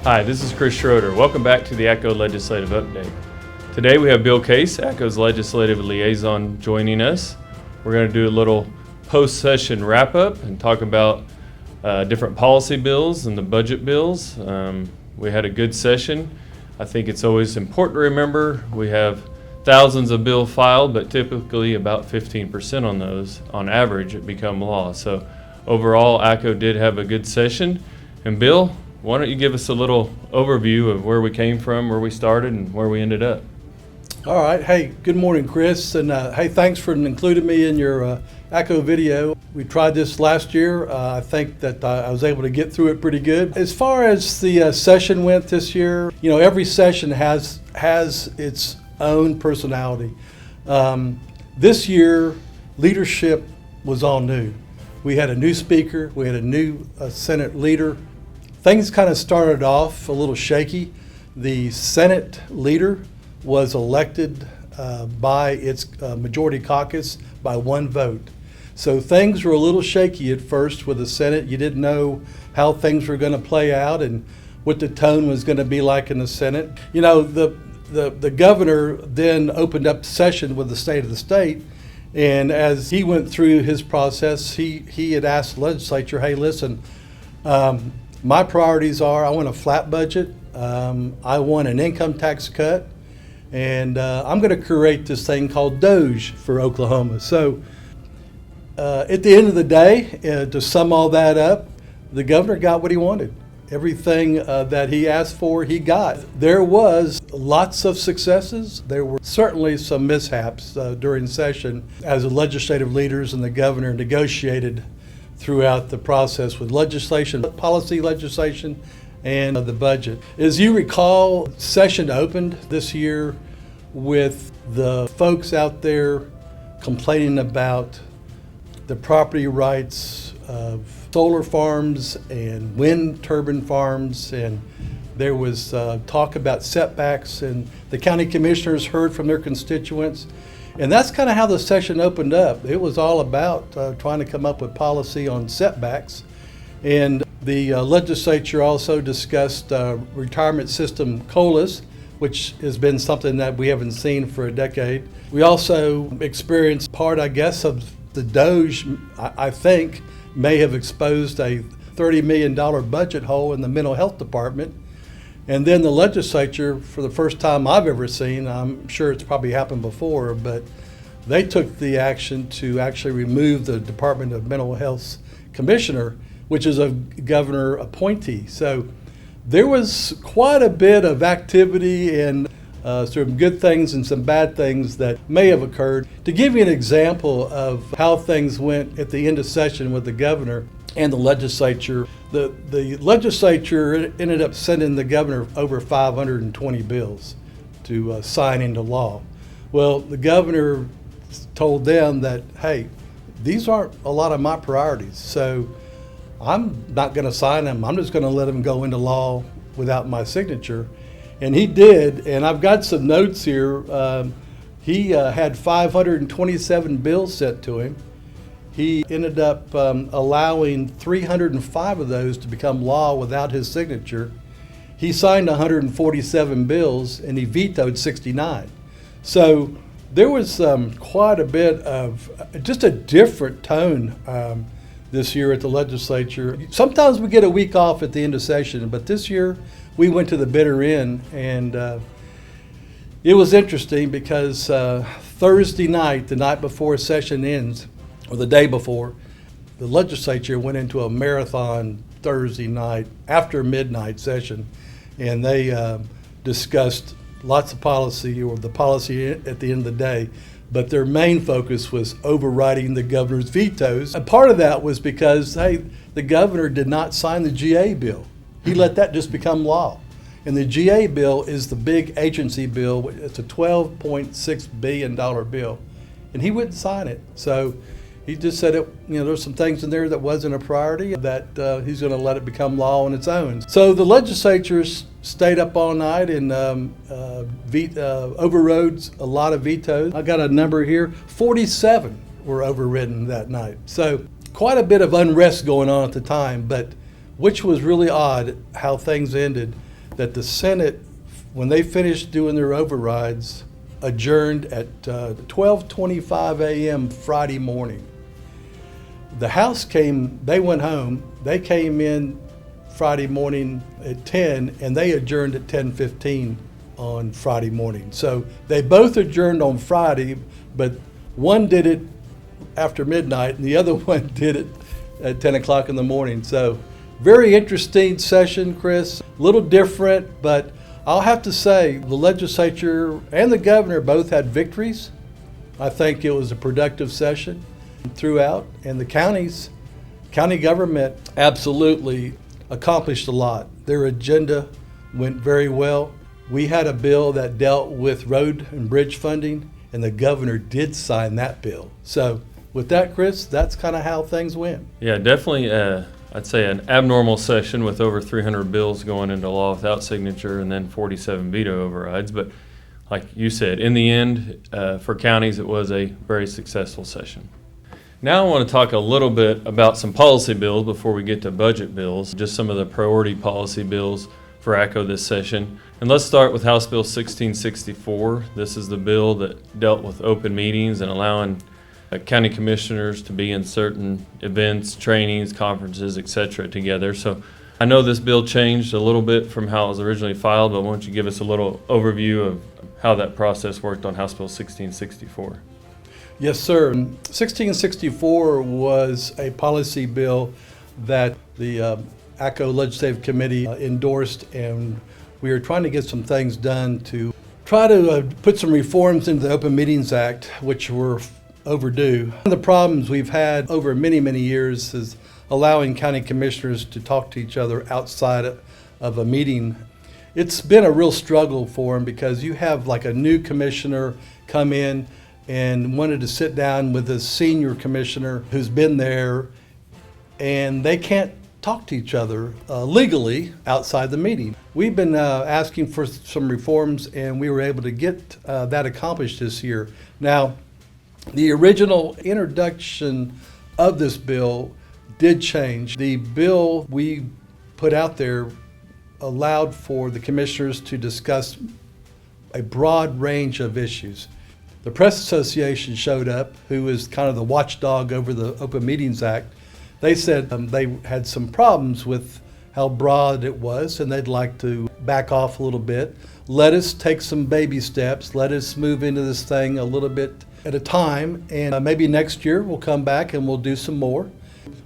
Hi, this is Chris Schroeder. Welcome back to the ACCO Legislative Update. Today we have Bill Case, ACCO's Legislative Liaison, joining us. We're going to do a little post-session wrap-up and talk about different policy bills and the budget bills. We had a good session. I think it's always important to remember we have thousands of bills filed, but typically about 15% on those, on average, become law. So overall, ACCO did have a good session. And Bill, why don't you give us a little overview of where we came from, where we started, and where we ended up? All right. Hey, good morning, Chris. And hey, thanks for including me in your ACCO video. We tried this last year. I think that I was able to get through it pretty good. As far as the session went this year, you know, every session has its own personality. This year, leadership was all new. We had a new speaker. We had a new Senate leader. Things kind of started off a little shaky. The Senate leader was elected by its majority caucus by one vote. So things were a little shaky at first with the Senate. You didn't know how things were going to play out and what the tone was going to be like in the Senate. You know, the governor then opened up the session with the state of the state. And as he went through his process, he had asked the legislature, hey, listen, my priorities are I want a flat budget, I want an income tax cut, and I'm going to create this thing called DOGE for Oklahoma. So at the end of the day, to sum all that up, the governor got what he wanted. Everything that he asked for, he got. There was lots of successes. There were certainly some mishaps during session as the legislative leaders and the governor negotiated throughout the process with legislation, policy legislation, and the budget. As you recall, session opened this year with the folks out there complaining about the property rights of solar farms and wind turbine farms, and there was talk about setbacks, and the county commissioners heard from their constituents. And that's kind of how the session opened up. It was all about trying to come up with policy on setbacks. And the legislature also discussed retirement system COLAs, which has been something that we haven't seen for a decade. We also experienced part, I guess, of the DOGE, I think, may have exposed a $30 million budget hole in the mental health department. And then the legislature, for the first time I've ever seen, I'm sure it's probably happened before, but they took the action to actually remove the Department of Mental Health's commissioner, which is a governor appointee. So there was quite a bit of activity and some good things and some bad things that may have occurred. To give you an example of how things went at the end of session with the governor and the legislature, the legislature ended up sending the governor over 520 bills to sign into law. Well, the governor told them that, hey, these aren't a lot of my priorities, so I'm not going to sign them. I'm just going to let them go into law without my signature. And he did, and I've got some notes here. He had 527 bills sent to him. He ended up allowing 305 of those to become law without his signature. He signed 147 bills and he vetoed 69. So there was quite a bit of just a different tone this year at the legislature. Sometimes we get a week off at the end of session, but this year we went to the bitter end, and it was interesting because Thursday night, the night before session ends, or the day before, the legislature went into a marathon Thursday night after midnight session, and they discussed lots of policy, or the policy at the end of the day, but their main focus was overriding the governor's vetoes. And part of that was because, hey, the governor did not sign the GA bill. He let that just become law. And the GA bill is the big agency bill. It's a $12.6 billion bill. And he wouldn't sign it. So he just said, there's some things in there that wasn't a priority, that he's going to let it become law on its own. So the legislature stayed up all night and overrode a lot of vetoes. I got a number here, 47 were overridden that night. So quite a bit of unrest going on at the time, but which was really odd how things ended. that the Senate, when they finished doing their overrides, adjourned at 12:25 a.m. Friday morning. The House they went home, they came in Friday morning at 10, and they adjourned at 10:15 on Friday morning. So they both adjourned on Friday, but one did it after midnight and the other one did it at 10 o'clock in the morning. So very interesting session, Chris. A little different, but I'll have to say the legislature and the governor both had victories. I think it was a productive session throughout, and the county government absolutely accomplished a lot. Their agenda went very well. We had a bill that dealt with road and bridge funding, and the governor did sign that bill. So with that, Chris, that's kind of how things went. Yeah, definitely, I'd say an abnormal session with over 300 bills going into law without signature and then 47 veto overrides. But like you said, in the end, for counties, it was a very successful session. Now I want to talk a little bit about some policy bills before we get to budget bills, just some of the priority policy bills for ACCO this session. And let's start with House Bill 1664. This is the bill that dealt with open meetings and allowing county commissioners to be in certain events, trainings, conferences, etc. together. So I know this bill changed a little bit from how it was originally filed, but why don't you give us a little overview of how that process worked on House Bill 1664? Yes, sir. 1664 was a policy bill that the ACCO Legislative Committee endorsed, and we were trying to get some things done to try to put some reforms into the Open Meetings Act, which were overdue. One of the problems we've had over many, many years is allowing county commissioners to talk to each other outside of a meeting. It's been a real struggle for them because you have like a new commissioner come in and wanted to sit down with a senior commissioner who's been there, and they can't talk to each other legally outside the meeting. We've been asking for some reforms, and we were able to get that accomplished this year. Now, the original introduction of this bill did change. The bill we put out there allowed for the commissioners to discuss a broad range of issues. The Press Association showed up, who is kind of the watchdog over the Open Meetings Act. They said they had some problems with how broad it was, and they'd like to back off a little bit. Let us take some baby steps. Let us move into this thing a little bit at a time, and maybe next year we'll come back and we'll do some more.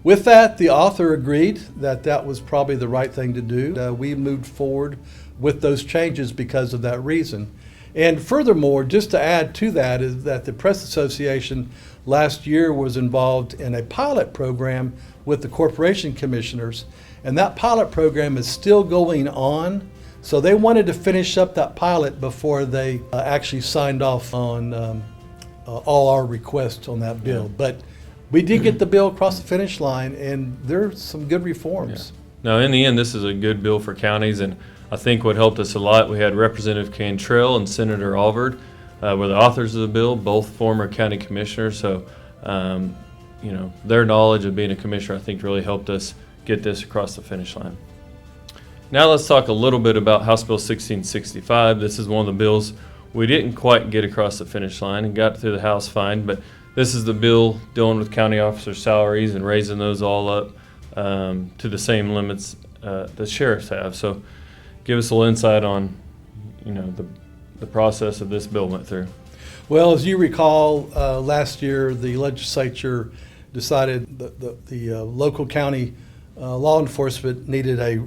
With that, the author agreed that that was probably the right thing to do. We moved forward with those changes because of that reason. And furthermore, just to add to that, is that the Press Association last year was involved in a pilot program with the corporation commissioners, and that pilot program is still going on. So they wanted to finish up that pilot before they actually signed off on all our requests on that bill. But we did get the bill across the finish line, and there's some good reforms. Yeah. Now, in the end, this is a good bill for counties, and I think what helped us a lot, we had Representative Cantrell and Senator Alvord were the authors of the bill, both former county commissioners. So, their knowledge of being a commissioner, I think, really helped us get this across the finish line. Now let's talk a little bit about House Bill 1665. This is one of the bills we didn't quite get across the finish line and got through the House fine, but this is the bill dealing with county officer salaries and raising those all up to the same limits the sheriffs have. So give us a little insight on, the process of this bill went through. Well, as you recall, last year the legislature decided that the local county law enforcement needed a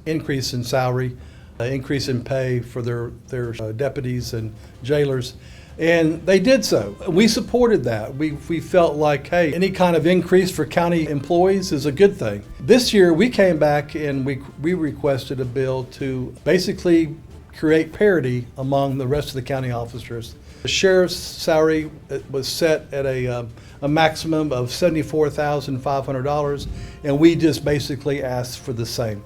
increase in salary, increase in pay for their deputies and jailers, and they did so. We supported that. We felt like, hey, any kind of increase for county employees is a good thing. This year we came back and we requested a bill to basically create parity among the rest of the county officers. The sheriff's salary was set at a maximum of $74,500, and we just basically asked for the same.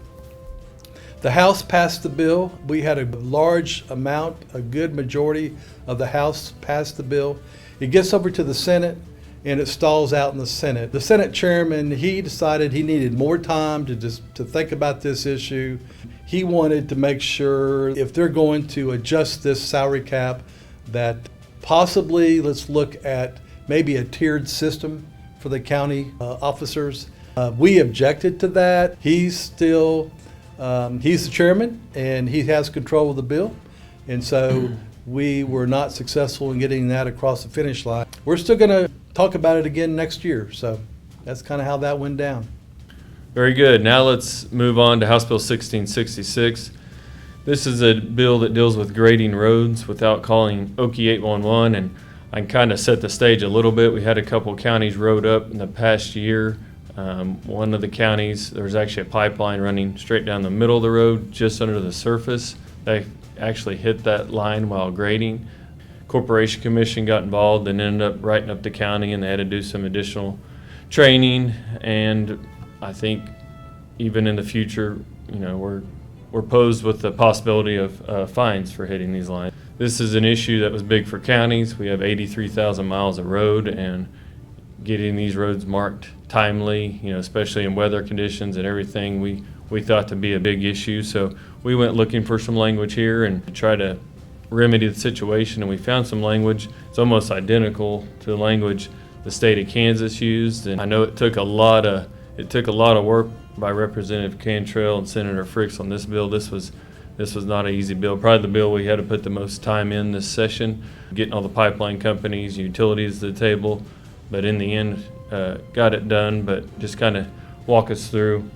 The House passed the bill. We had a large amount, a good majority of the House passed the bill. It gets over to the Senate, and it stalls out in the Senate. The Senate chairman, he decided he needed more time to think about this issue. He wanted to make sure if they're going to adjust this salary cap, that possibly let's look at maybe a tiered system for the county officers. We objected to that. He's the chairman, and he has control of the bill. And so we were not successful in getting that across the finish line. We're still going to talk about it again next year. So that's kind of how that went down. Very good. Now let's move on to House Bill 1666. This is a bill that deals with grading roads without calling Okie 811, and I can kind of set the stage a little bit. We had a couple counties road up in the past year. One of the counties, there was actually a pipeline running straight down the middle of the road, just under the surface. They actually hit that line while grading. Corporation Commission got involved and ended up writing up the county, and they had to do some additional training. And I think even in the future, we're posed with the possibility of fines for hitting these lines. This is an issue that was big for counties. We have 83,000 miles of road, and getting these roads marked timely, especially in weather conditions and everything, we thought to be a big issue. So we went looking for some language here and try to remedy the situation, and we found some language. It's almost identical to the language the state of Kansas used, and I know it took a lot of work by Representative Cantrell and Senator Fricks on this bill. This was not an easy bill. Probably the bill we had to put the most time in this session, getting all the pipeline companies, utilities to the table, but in the end, got it done. But just kind of walk us through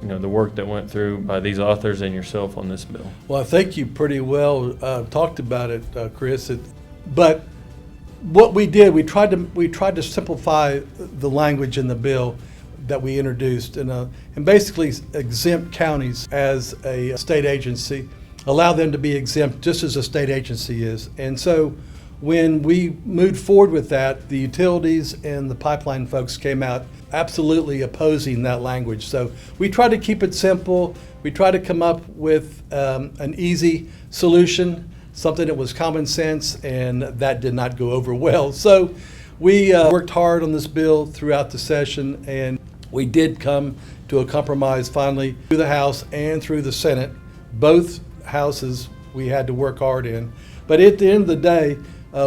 the work that went through by these authors and yourself on this bill. Well, I think you pretty well talked about it, Chris. But what we did, we tried to simplify the language in the bill that we introduced, and basically exempt counties as a state agency, allow them to be exempt just as a state agency is. And so when we moved forward with that, the utilities and the pipeline folks came out absolutely opposing that language. So we tried to keep it simple. We tried to come up with an easy solution, something that was common sense, and that did not go over well. So we worked hard on this bill throughout the session, and we did come to a compromise finally through the House and through the Senate. Both houses we had to work hard in. But at the end of the day,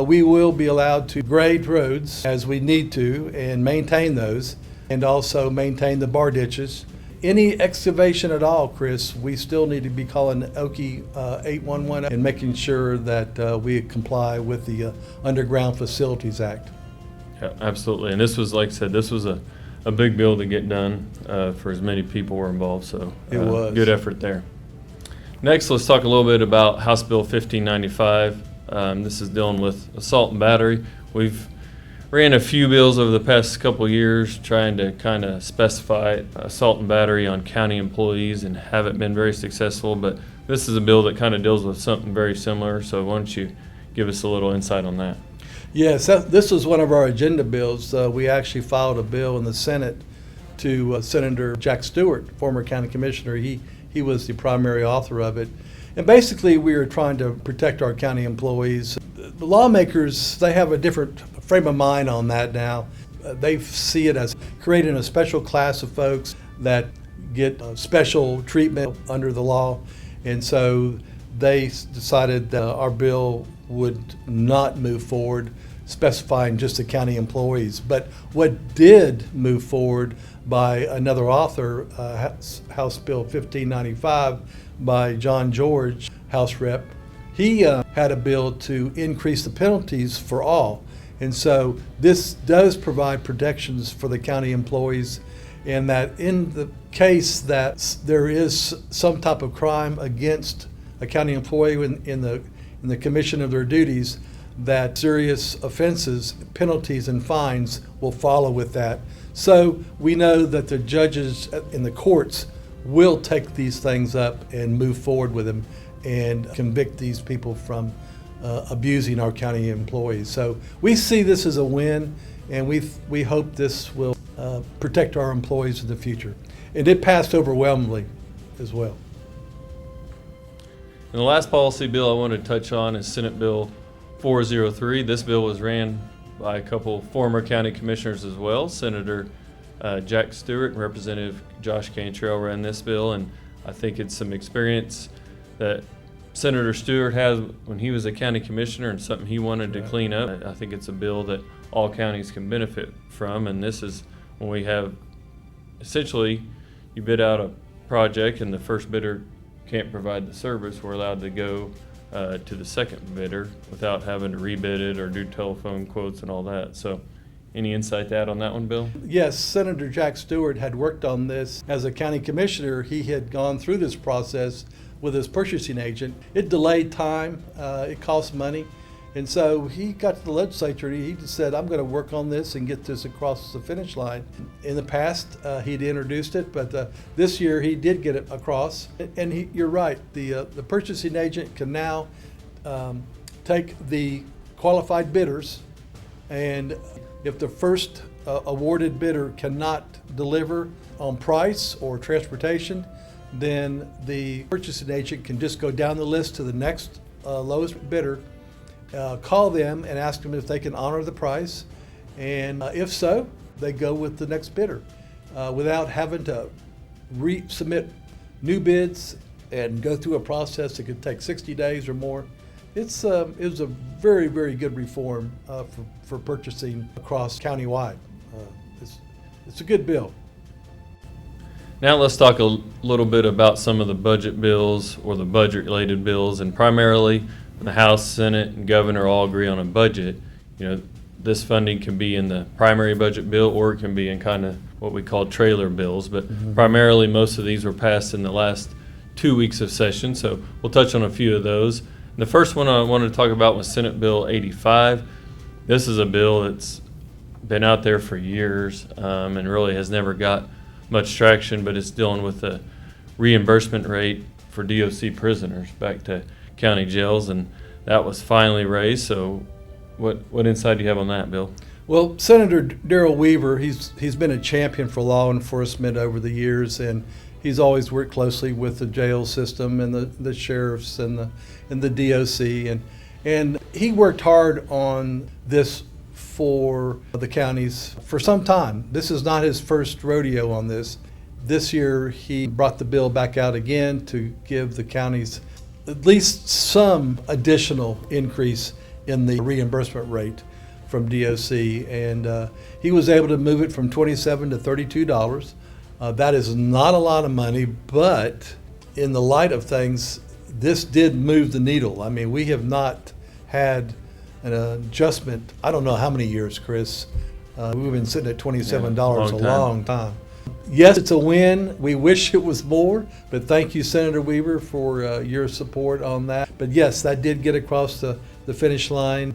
we will be allowed to grade roads as we need to and maintain those, and also maintain the bar ditches. Any excavation at all, Chris, we still need to be calling Okie 811 and making sure that we comply with the Underground Facilities Act. Yeah, absolutely. And this was, like I said, this was a big bill to get done for as many people were involved. So it was good effort there. Next, let's talk a little bit about House Bill 1595. This is dealing with assault and battery. We've ran a few bills over the past couple of years trying to kind of specify assault and battery on county employees and haven't been very successful, but this is a bill that kind of deals with something very similar. So why don't you give us a little insight on that? Yes, this was one of our agenda bills. We actually filed a bill in the Senate to Senator Jack Stewart, former county commissioner. He was the primary author of it. And basically, we were trying to protect our county employees. The lawmakers, they have a different frame of mind on that now. They see it as creating a special class of folks that get special treatment under the law. And so they decided that our bill would not move forward specifying just the county employees. But what did move forward by another author, House Bill 1595 by John George, House Rep, he had a bill to increase the penalties for all. And so this does provide protections for the county employees, and that in the case that there is some type of crime against a county employee in the commission of their duties, that serious offenses, penalties, and fines will follow with that. So we know that the judges in the courts will take these things up and move forward with them and convict these people from abusing our county employees. So we see this as a win, and we hope this will protect our employees in the future. And it passed overwhelmingly as well. And the last policy bill I want to touch on is Senate Bill 403. This bill was ran by a couple former county commissioners as well. Senator Jack Stewart and Representative Josh Cantrell ran this bill, and I think it's some experience that Senator Stewart has when he was a county commissioner and something he wanted to clean up. I think it's a bill that all counties can benefit from, and this is when we have essentially you bid out a project and the first bidder can't provide the service, we're allowed to go to the second bidder without having to rebid it or do telephone quotes and all that. So any insight to add on that one, Bill? Yes, Senator Jack Stewart had worked on this as a county commissioner. He had gone through this process with his purchasing agent. It delayed time, it cost money. And so he got to the legislature, he just said, I'm going to work on this and get this across the finish line. In the past, he'd introduced it, but this year he did get it across. And you're right, the purchasing agent can now take the qualified bidders, and if the first awarded bidder cannot deliver on price or transportation, then the purchasing agent can just go down the list to the next lowest bidder, call them and ask them if they can honor the price, and if so, they go with the next bidder without having to resubmit new bids and go through a process that could take 60 days or more. It was a very, very good reform for purchasing across countywide. It's a good bill. Now let's talk a little bit about some of the budget bills or the budget-related bills, and primarily when the House, Senate, and Governor all agree on a budget, this funding can be in the primary budget bill or it can be in kind of what we call trailer bills, but primarily most of these were passed in the last 2 weeks of session, so we'll touch on a few of those. And the first one I wanted to talk about was Senate Bill 85. This is a bill that's been out there for years and really has never got much traction, but it's dealing with the reimbursement rate for DOC prisoners back to county jails, and that was finally raised. So what insight do you have on that, Bill? Well, Senator Darrell Weaver, he's been a champion for law enforcement over the years, and he's always worked closely with the jail system and the sheriffs and the DOC, and he worked hard on this for the counties for some time. This is not his first rodeo on this. This year he brought the bill back out again to give the counties at least some additional increase in the reimbursement rate from DOC, and he was able to move it from $27 to $32. That is not a lot of money, but in the light of things, this did move the needle. I mean, we have not had an adjustment, I don't know how many years, Chris. We've been sitting at $27 a long time. Yes, it's a win. We wish it was more, but thank you, Senator Weaver, for your support on that. But yes, that did get across the finish line.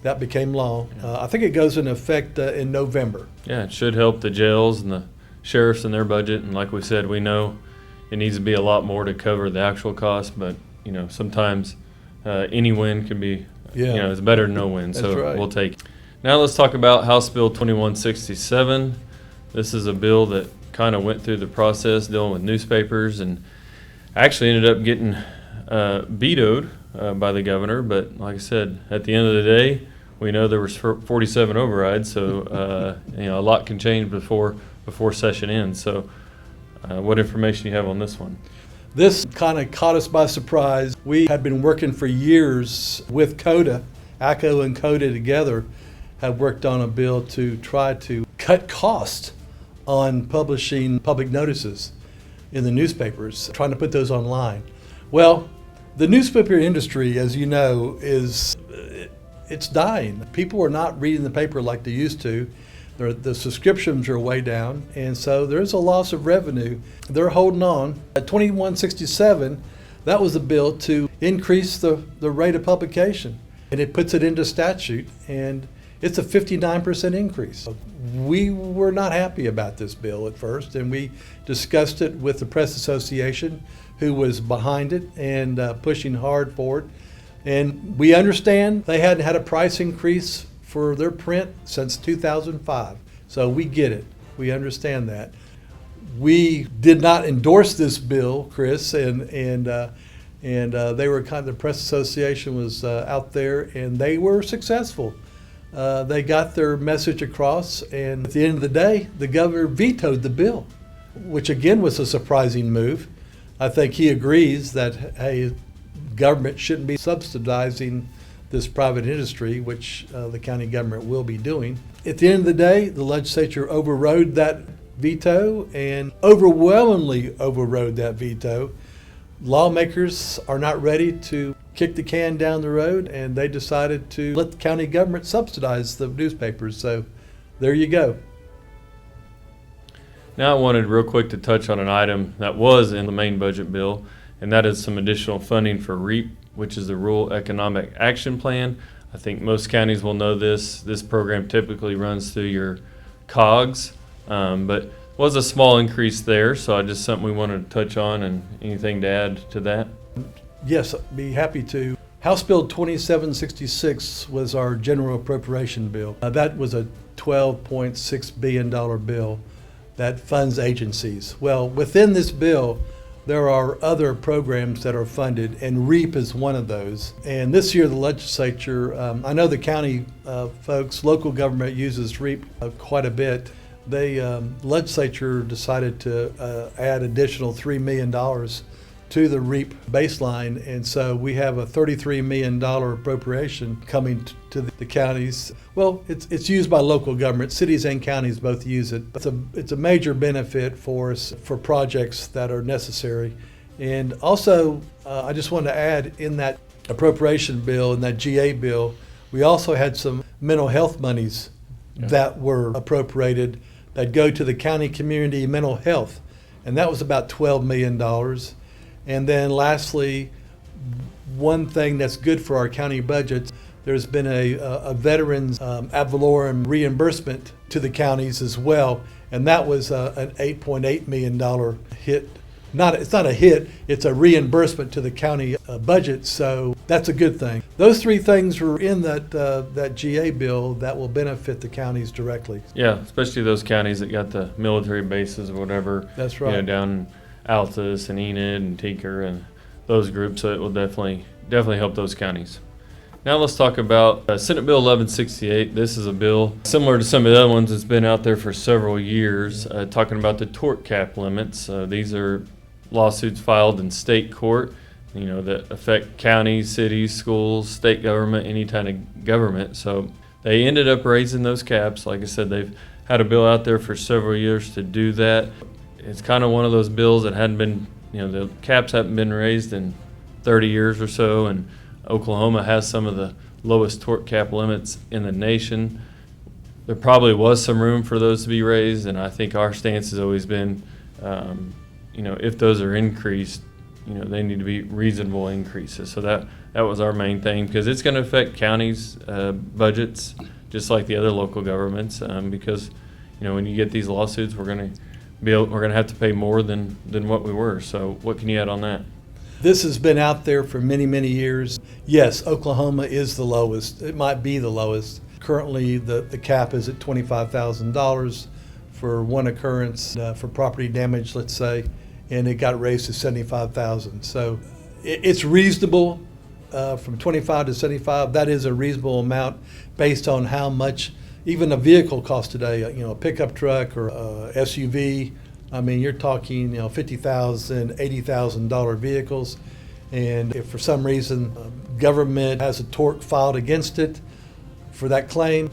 That became law. I think it goes into effect in November. Yeah, it should help the jails and the sheriffs in their budget, and like we said, we know it needs to be a lot more to cover the actual cost, but sometimes any win can be it's better than no win. So right. We'll take it. Now let's talk about House Bill 2167. This is a bill that kind of went through the process dealing with newspapers and actually ended up getting vetoed by the governor, but like I said, at the end of the day, we know there was 47 overrides, so a lot can change before session ends. So what information do you have on this one? This kind of caught us by surprise. We had been working for years with CODA. ACCO and CODA together have worked on a bill to try to cut costs on publishing public notices in the newspapers, trying to put those online. Well, the newspaper industry, as you know, it's dying. People are not reading the paper like they used to. The subscriptions are way down, and so there's a loss of revenue. They're holding on. At 2167, that was a bill to increase the rate of publication, and it puts it into statute, and it's a 59% increase. We were not happy about this bill at first, and we discussed it with the Press Association, who was behind it and pushing hard for it. And we understand they hadn't had a price increase for their print since 2005. So we get it. We understand that. We did not endorse this bill, Chris, and they were the Press Association was out there, and they were successful. they got their message across, and at the end of the day, the governor vetoed the bill, which again was a surprising move. I think he agrees that, hey, government shouldn't be subsidizing this private industry, which the county government will be doing. At the end of the day, the legislature overrode that veto and overwhelmingly overrode that veto. Lawmakers are not ready to kick the can down the road, and they decided to let the county government subsidize the newspapers. So there you go. Now I wanted real quick to touch on an item that was in the main budget bill, and that is some additional funding for REAP, which is the Rural Economic Action Plan. I think most counties will know this. This program typically runs through your COGS, but was a small increase there, so I just something we wanted to touch on. And anything to add to that? Yes, I'd be happy to. House Bill 2766 was our general appropriation bill. That was a $12.6 billion bill that funds agencies. Well, within this bill, there are other programs that are funded, and REAP is one of those. And this year, the legislature, I know the county folks, local government uses REAP quite a bit. The legislature decided to add additional $3 million to the REAP baseline, and so we have a $33 million appropriation coming to the counties. Well, it's used by local government. Cities and counties both use it. It's a major benefit for us for projects that are necessary. And also, I just wanted to add, in that appropriation bill, in that GA bill, we also had some mental health monies that were appropriated that go to the county community mental health, and that was about $12 million. And then lastly, one thing that's good for our county budgets, there's been a veterans ad valorem reimbursement to the counties as well, and that was an $8.8 million hit. It's not a hit, it's a reimbursement to the county budget, so that's a good thing. Those three things were in that GA bill that will benefit the counties directly. Yeah, especially those counties that got the military bases or whatever. That's right. Down in Altus and Enid and Tinker and those groups, so it will definitely help those counties. Now let's talk about Senate Bill 1168. This is a bill similar to some of the other ones that's been out there for several years, talking about the tort cap limits. These are lawsuits filed in state court, that affect counties, cities, schools, state government, any kind of government. So they ended up raising those caps. Like I said, they've had a bill out there for several years to do that. It's kind of one of those bills that hadn't been, the caps haven't been raised in 30 years or so, and Oklahoma has some of the lowest tort cap limits in the nation. There probably was some room for those to be raised, and I think our stance has always been, if those are increased, they need to be reasonable increases. So that was our main thing, because it's going to affect counties' budgets just like the other local governments. Because when you get these lawsuits, we're going to have to pay more than what we were. So what can you add on that? This has been out there for many, many years. Yes, Oklahoma is the lowest. It might be the lowest. Currently, the cap is at $25,000 for one occurrence for property damage, let's say, and it got raised to $75,000. So it's reasonable from 25 to 75. That is a reasonable amount based on how much even a vehicle costs today. A pickup truck or a SUV. I mean, you're talking, $50,000, $80,000 vehicles, and if for some reason government has a tort filed against it for that claim,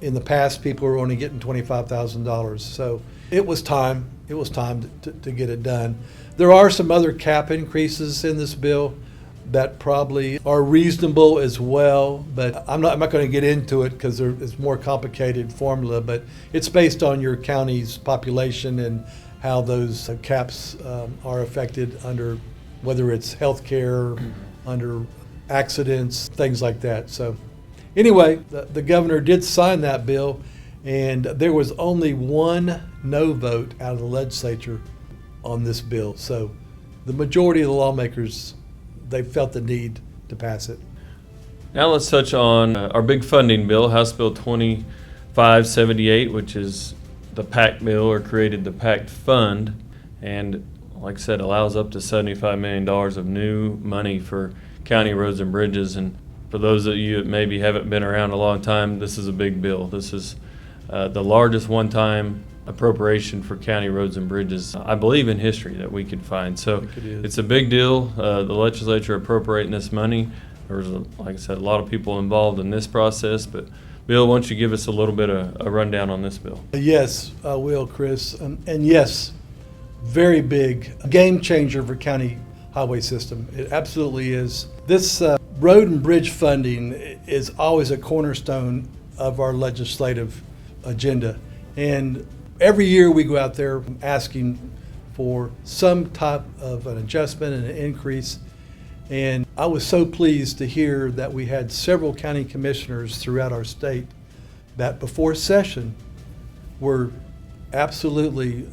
in the past people were only getting $25,000. So it was time. It was time to get it done. There are some other cap increases in this bill that probably are reasonable as well, but I'm not going to get into it because it's more complicated formula. But it's based on your county's population and how those caps are affected under whether it's health care, under accidents, things like that. So anyway, the governor did sign that bill, and there was only one no vote out of the legislature on this bill. So the majority of the lawmakers, they felt the need to pass it. Now let's touch on our big funding bill, House Bill 2578, which is the PACT bill, or created the PACT fund, and like I said, allows up to $75 million of new money for county roads and bridges. And For those of you that maybe haven't been around a long time, this is a big bill. This is the largest one-time appropriation for county roads and bridges, I believe, in history that we could find. So it's a big deal. The legislature appropriating this money. There was, like I said, a lot of people involved in this process. But Bill, why don't you give us a little bit of a rundown on this bill? Yes, I will, Chris. And yes, very big, game changer for county highway system. It absolutely is. This road and bridge funding is always a cornerstone of our legislative agenda. And every year we go out there asking for some type of an adjustment and an increase. And I was so pleased to hear that we had several county commissioners throughout our state that before session were absolutely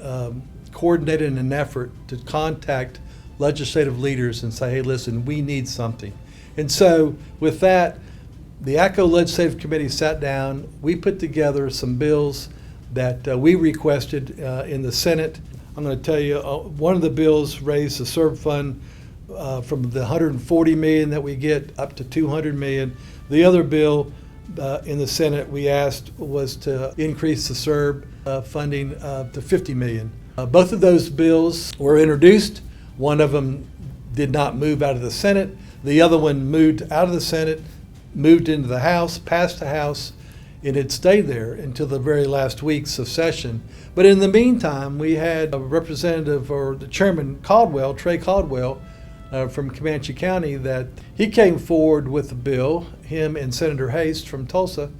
coordinated in an effort to contact legislative leaders and say, hey, listen, we need something. And so with that, the ACCO Legislative Committee sat down. We put together some bills that we requested in the Senate. I'm going to tell you, one of the bills raised the SERB fund from the $140 million that we get up to $200 million. The other bill in the Senate we asked was to increase the SERB funding to $50 million. Both of those bills were introduced. One of them did not move out of the Senate. The other one moved out of the Senate, moved into the House, passed the House, and it stayed there until the very last weeks of session. But in the meantime, we had a representative, or the chairman, Caldwell, Trey Caldwell, from Comanche County, that he came forward with a bill, him and Senator Hayes from Tulsa,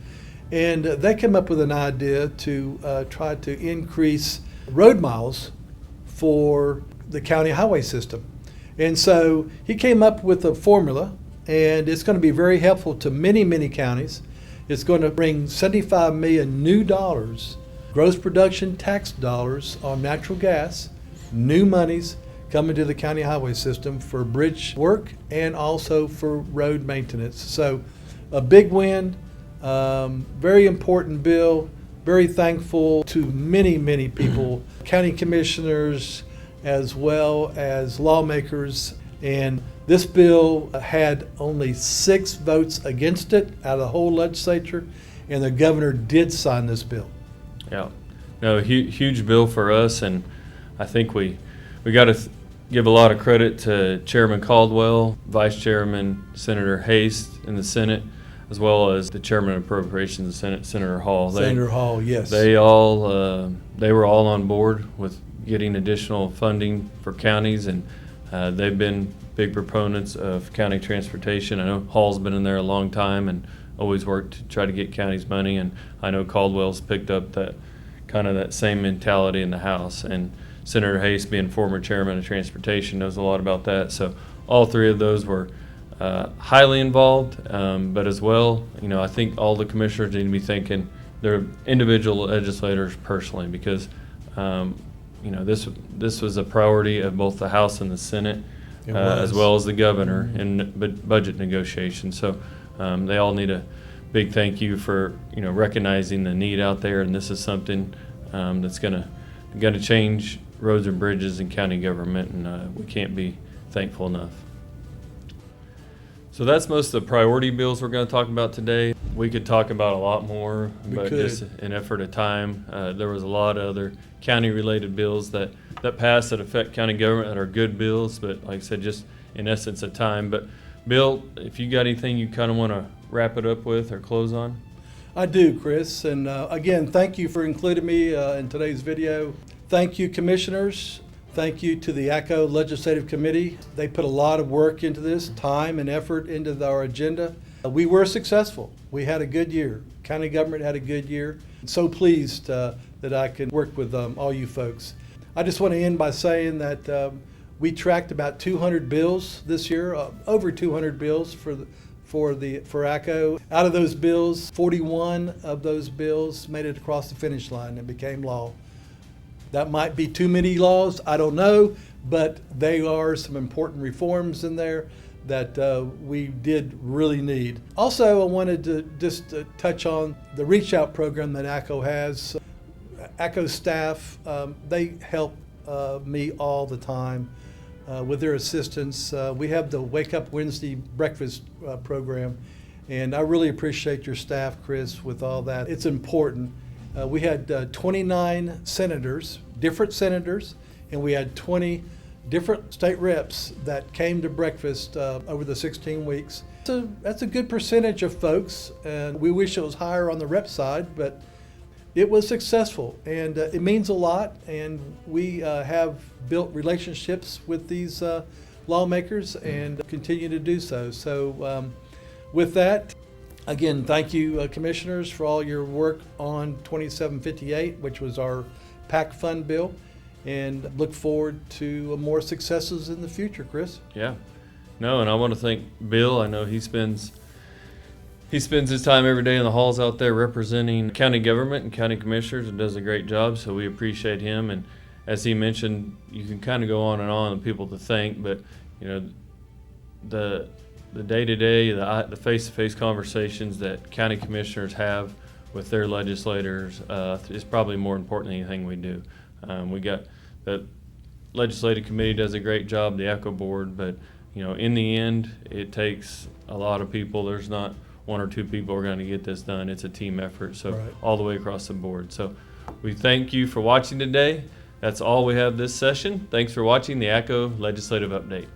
and they came up with an idea to try to increase road miles for the county highway system. And so he came up with a formula, and it's going to be very helpful to many, many counties. It's going to bring 75 million new dollars, gross production tax dollars on natural gas, new monies coming to the county highway system for bridge work and also for road maintenance. So a big win, very important bill, very thankful to many, many people, county commissioners, as well as lawmakers. And this bill had only 6 votes against it out of the whole legislature, and the governor did sign this bill. Yeah, no, huge bill for us, and I think we got to give a lot of credit to Chairman Caldwell, Vice Chairman Senator Hayes in the Senate, as well as the Chairman of Appropriations in the Senate, Senator Hall. Senator Hall, yes. They were all on board with getting additional funding for counties, and they've been big proponents of county transportation. I know Hall's been in there a long time and always worked to try to get counties money, and I know Caldwell's picked up that kind of that same mentality in the House. And Senator Hayes, being former chairman of transportation, knows a lot about that. So all 3 of those were highly involved, but as well, I think all the commissioners need to be thanking their individual legislators personally, because this was a priority of both the House and the Senate, as well as the governor in budget negotiations. So they all need a big thank you for recognizing the need out there, and this is something that's going to change roads and bridges in county government, and we can't be thankful enough. So that's most of the priority bills we're going to talk about today. We could talk about a lot more, but just in effort of time, there was a lot of other county-related bills that passed that affect county government that are good bills, but like I said, just in essence of time. But Bill, if you got anything you kind of want to wrap it up with or close on? I do, Chris, and again, thank you for including me in today's video. Thank you, commissioners. Thank you to the ACCO Legislative Committee. They put a lot of work into this, time and effort into our agenda. We were successful. We had a good year. County government had a good year. I'm so pleased that I could work with all you folks. I just want to end by saying that we tracked about 200 bills this year, over 200 bills for ACCO. Out of those bills, 41 of those bills made it across the finish line and became law. That might be too many laws, I don't know, but they are some important reforms in there that we did really need. Also, I wanted to just touch on the reach out program that ACCO has. ACCO staff, they help me all the time with their assistance. We have the Wake Up Wednesday breakfast program, And I really appreciate your staff, Chris, with all that. It's important. We had 29 senators, different senators, and we had 20 different state reps that came to breakfast over the 16 weeks. So that's a good percentage of folks, and we wish it was higher on the rep side, but it was successful, and it means a lot, and we have built relationships with these lawmakers and continue to do so. So with that, again, thank you, commissioners, for all your work on 2758, which was our PAC fund bill, and look forward to more successes in the future, Chris. Yeah. No, and I want to thank Bill. I know he spends his time every day in the halls out there representing county government and county commissioners and does a great job, so we appreciate him. And as he mentioned, you can kind of go on and on with people to thank, but the day-to-day, the face-to-face conversations that county commissioners have with their legislators is probably more important than anything we do. We got the legislative committee does a great job, the ACCO board, but in the end, it takes a lot of people. There's not one or two people who are going to get this done. It's a team effort, so Right. all the way across the board. So we thank you for watching today. That's all we have this session. Thanks for watching the ACCO Legislative Update.